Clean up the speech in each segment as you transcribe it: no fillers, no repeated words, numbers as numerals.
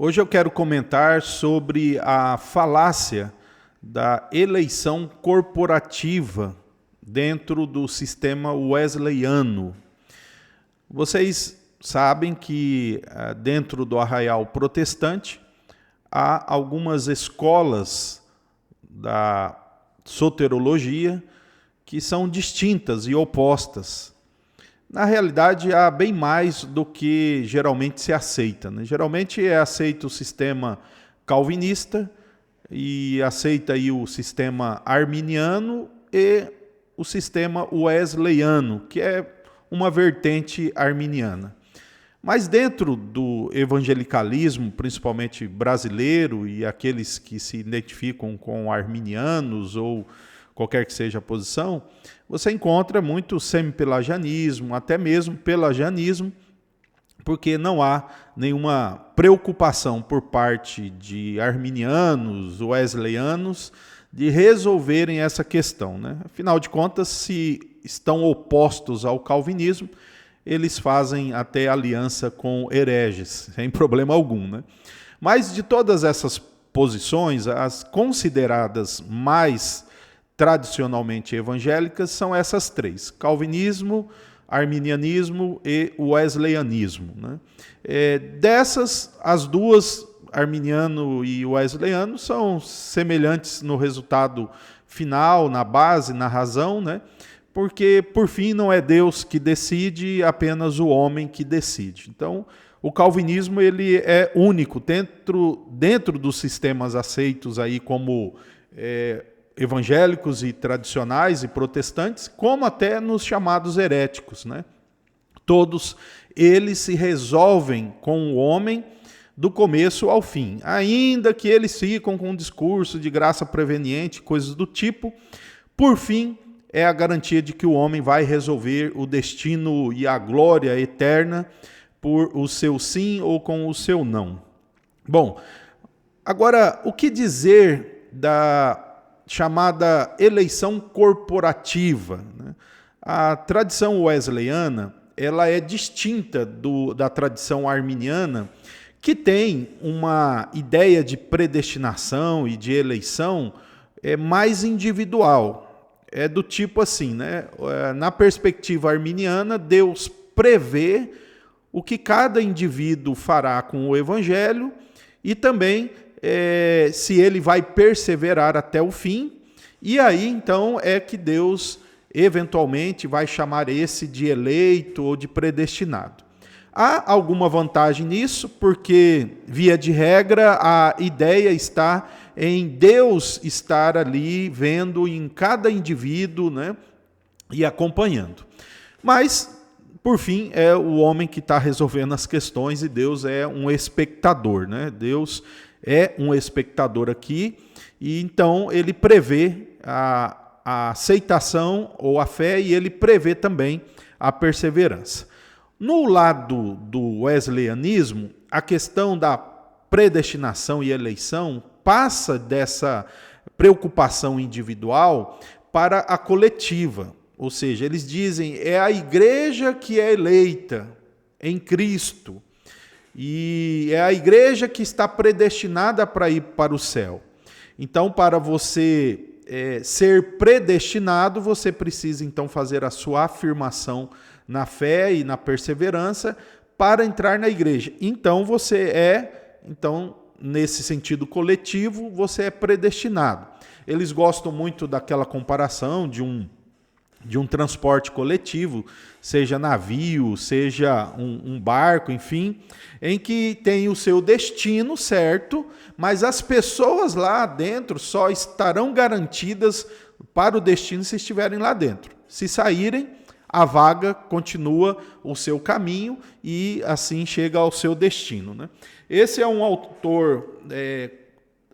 Hoje eu quero comentar sobre a falácia da eleição corporativa dentro do sistema wesleyano. Vocês sabem que dentro do arraial protestante há algumas escolas da soterologia que são distintas e opostas. Na realidade, há bem mais do que geralmente se aceita, né? Geralmente é aceito o sistema calvinista e aceita aí o sistema arminiano e o sistema wesleyano, que é uma vertente arminiana. Mas dentro do evangelicalismo, principalmente brasileiro, e aqueles que se identificam com arminianos ou qualquer que seja a posição, você encontra muito semipelagianismo, até mesmo pelagianismo, porque não há nenhuma preocupação por parte de arminianos, wesleyanos, de resolverem essa questão, né? Afinal de contas, se estão opostos ao calvinismo, eles fazem até aliança com hereges, sem problema algum, né? Mas de todas essas posições, as consideradas mais tradicionalmente evangélicas são essas três: calvinismo, arminianismo e wesleyanismo, né? Dessas, as duas, arminiano e wesleyano, são semelhantes no resultado final, na base, na razão, né? Porque, por fim, não é Deus que decide, apenas o homem que decide. Então, o calvinismo ele é único dentro dos sistemas aceitos aí como evangélicos e tradicionais e protestantes, como até nos chamados heréticos, né? Todos eles se resolvem com o homem do começo ao fim, ainda que eles ficam com um discurso de graça preveniente, coisas do tipo. Por fim, é a garantia de que o homem vai resolver o destino e a glória eterna por o seu sim ou com o seu não. Bom, agora, o que dizer da chamada eleição corporativa, né? A tradição wesleyana ela é distinta da tradição arminiana, que tem uma ideia de predestinação e de eleição mais individual. É do tipo assim, né? Na perspectiva arminiana, Deus prevê o que cada indivíduo fará com o evangelho e também se ele vai perseverar até o fim, e aí então é que Deus eventualmente vai chamar esse de eleito ou de predestinado. Há alguma vantagem nisso, porque, via de regra, a ideia está em Deus estar ali vendo em cada indivíduo, né, e acompanhando. Mas, por fim, é o homem que está resolvendo as questões e Deus é um espectador, né? Deus é um espectador aqui, e então ele prevê a aceitação ou a fé, e ele prevê também a perseverança. No lado do wesleyanismo, a questão da predestinação e eleição passa dessa preocupação individual para a coletiva. Ou seja, eles dizem é a igreja que é eleita em Cristo e é a igreja que está predestinada para ir para o céu. Então, para você ser predestinado, você precisa então fazer a sua afirmação na fé e na perseverança para entrar na igreja. Então nesse sentido coletivo, você é predestinado. Eles gostam muito daquela comparação de um transporte coletivo, seja navio, seja um barco, enfim, em que tem o seu destino certo, mas as pessoas lá dentro só estarão garantidas para o destino se estiverem lá dentro. Se saírem, a vaga continua o seu caminho e assim chega ao seu destino, né? Esse é um autor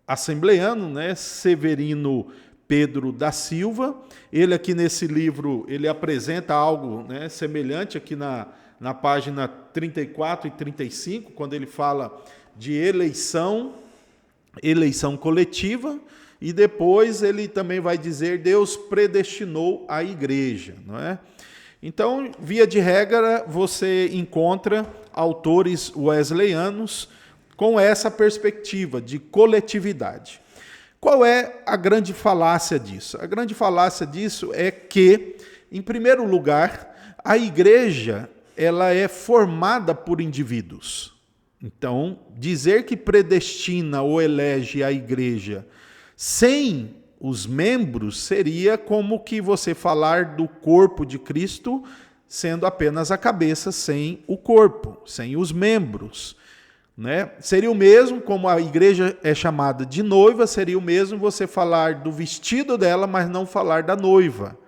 assembleano, né, Severino Pedro da Silva. Ele aqui nesse livro, ele apresenta algo, né, semelhante aqui na página 34 e 35, quando ele fala de eleição coletiva, e depois ele também vai dizer Deus predestinou a igreja, não é? Então, via de regra, você encontra autores wesleyanos com essa perspectiva de coletividade. Qual é a grande falácia disso? A grande falácia disso é que, em primeiro lugar, a igreja ela é formada por indivíduos. Então, dizer que predestina ou elege a igreja sem os membros seria como que você falar do corpo de Cristo sendo apenas a cabeça sem o corpo, sem os membros, né? Seria o mesmo, como a igreja é chamada de noiva, seria o mesmo você falar do vestido dela, mas não falar da noiva.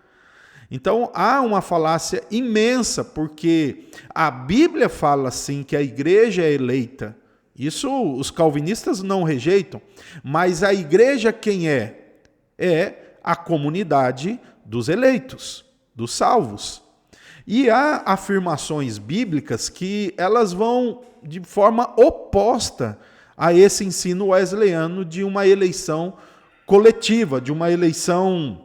Então, há uma falácia imensa, porque a Bíblia fala sim que a igreja é eleita. Isso os calvinistas não rejeitam, mas a igreja quem é? É a comunidade dos eleitos, dos salvos. E há afirmações bíblicas que elas vão de forma oposta a esse ensino wesleyano de uma eleição coletiva, de uma eleição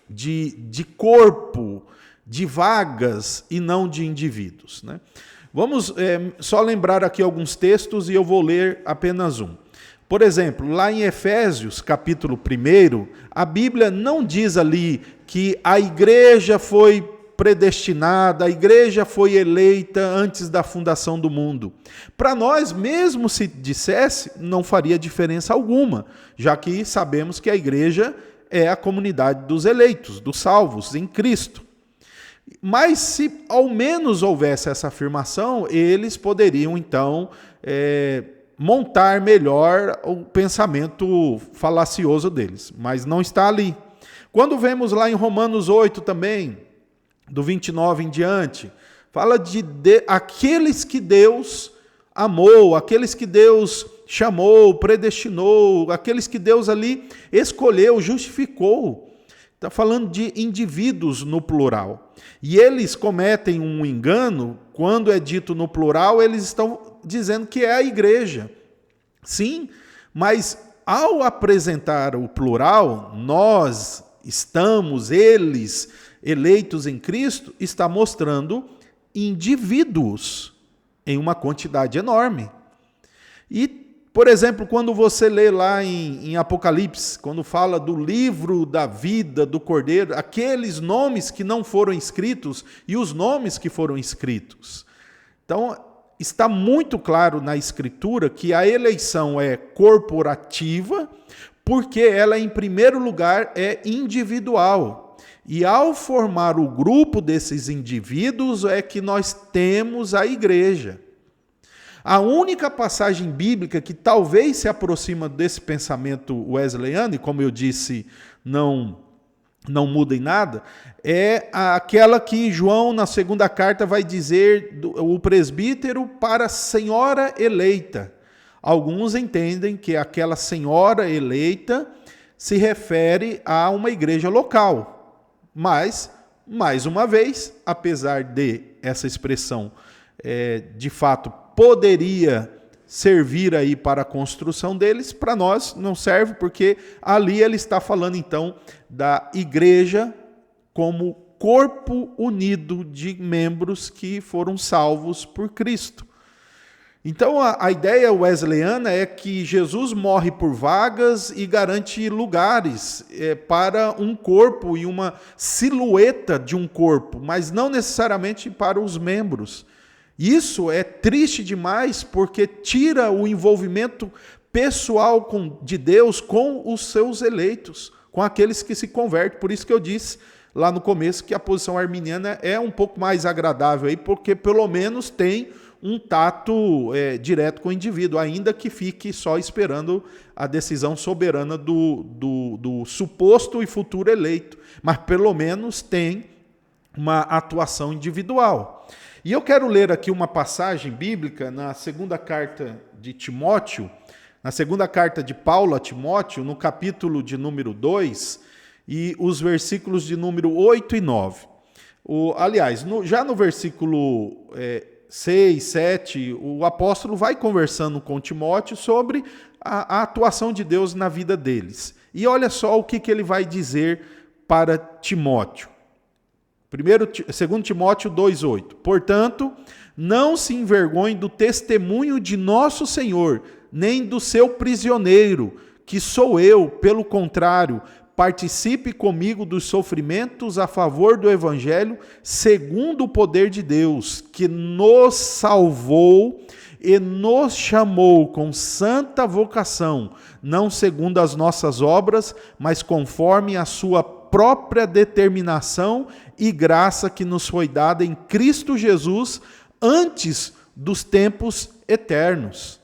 de corpo, de vagas e não de indivíduos, né? Vamos só lembrar aqui alguns textos e eu vou ler apenas um. Por exemplo, lá em Efésios, capítulo 1, a Bíblia não diz ali que a igreja foi predestinada, a igreja foi eleita antes da fundação do mundo. Para nós, mesmo se dissesse, não faria diferença alguma, já que sabemos que a igreja é a comunidade dos eleitos, dos salvos em Cristo. Mas se ao menos houvesse essa afirmação, eles poderiam então montar melhor o pensamento falacioso deles, mas não está ali. Quando vemos lá em Romanos 8 também, do 29 em diante, fala de aqueles que Deus amou, aqueles que Deus chamou, predestinou, aqueles que Deus ali escolheu, justificou. Está falando de indivíduos no plural. E eles cometem um engano, quando é dito no plural, eles estão dizendo que é a igreja. Sim, mas ao apresentar o plural, nós estamos, eles, eleitos em Cristo, está mostrando indivíduos em uma quantidade enorme. E, por exemplo, quando você lê lá em Apocalipse, quando fala do livro da vida do Cordeiro, aqueles nomes que não foram escritos e os nomes que foram escritos. Então, está muito claro na Escritura que a eleição é corporativa, porque ela, em primeiro lugar, é individual. E ao formar o grupo desses indivíduos é que nós temos a igreja. A única passagem bíblica que talvez se aproxima desse pensamento wesleyano, e como eu disse, não muda em nada, é aquela que João, na segunda carta, vai dizer o presbítero para a senhora eleita. Alguns entendem que aquela senhora eleita se refere a uma igreja local. Mas, mais uma vez, apesar de essa expressão, de fato, poderia servir aí para a construção deles, para nós não serve, porque ali ele está falando então da igreja como corpo unido de membros que foram salvos por Cristo. Então a ideia wesleyana é que Jesus morre por vagas e garante lugares para um corpo e uma silhueta de um corpo, mas não necessariamente para os membros. Isso é triste demais porque tira o envolvimento pessoal de Deus com os seus eleitos, com aqueles que se convertem. Por isso que eu disse lá no começo que a posição arminiana é um pouco mais agradável, aí, porque pelo menos tem um tato direto com o indivíduo, ainda que fique só esperando a decisão soberana do suposto e futuro eleito. Mas pelo menos tem uma atuação individual. E eu quero ler aqui uma passagem bíblica na segunda carta de Timóteo, na segunda carta de Paulo a Timóteo, no capítulo de número 2, e os versículos de número 8 e 9. Aliás, já no versículo 6, 7, o apóstolo vai conversando com Timóteo sobre a atuação de Deus na vida deles. E olha só o que ele vai dizer para Timóteo. 2 Timóteo 2,8. Portanto, Não se envergonhe do testemunho de nosso Senhor, nem do seu prisioneiro, que sou eu. Pelo contrário, participe comigo dos sofrimentos a favor do Evangelho, segundo o poder de Deus, que nos salvou e nos chamou com santa vocação, não segundo as nossas obras, mas conforme a sua própria determinação e graça que nos foi dada em Cristo Jesus antes dos tempos eternos.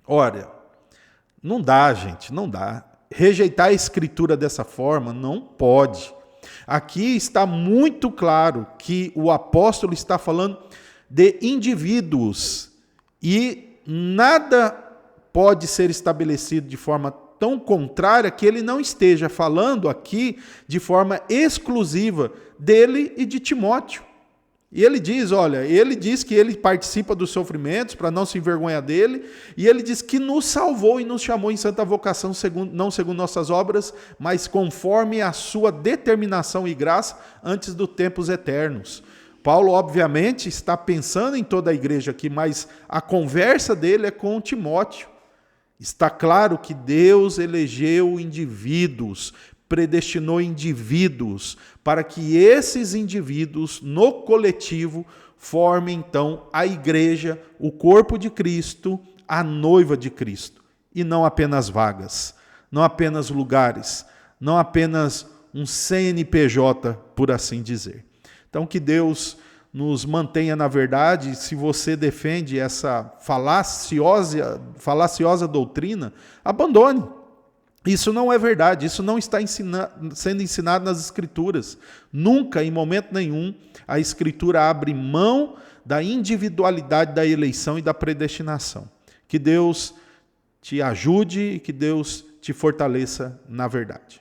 Olha, não dá, gente, não dá. Rejeitar a Escritura dessa forma não pode. Aqui está muito claro que o apóstolo está falando de indivíduos e nada pode ser estabelecido de forma tão contrária que ele não esteja falando aqui de forma exclusiva dele e de Timóteo. E ele diz, olha, ele diz que ele participa dos sofrimentos para não se envergonhar dele, e ele diz que nos salvou e nos chamou em santa vocação, não segundo nossas obras, mas conforme a sua determinação e graça antes dos tempos eternos. Paulo, obviamente, está pensando em toda a igreja aqui, mas a conversa dele é com Timóteo. Está claro que Deus elegeu indivíduos, predestinou indivíduos, para que esses indivíduos, no coletivo, formem então a igreja, o corpo de Cristo, a noiva de Cristo. E não apenas vagas, não apenas lugares, não apenas um CNPJ, por assim dizer. Então que Deus nos mantenha na verdade. Se você defende essa falaciosa doutrina, abandone. Isso não é verdade, isso não está sendo ensinado nas Escrituras. Nunca, em momento nenhum, a Escritura abre mão da individualidade da eleição e da predestinação. Que Deus te ajude e que Deus te fortaleça na verdade.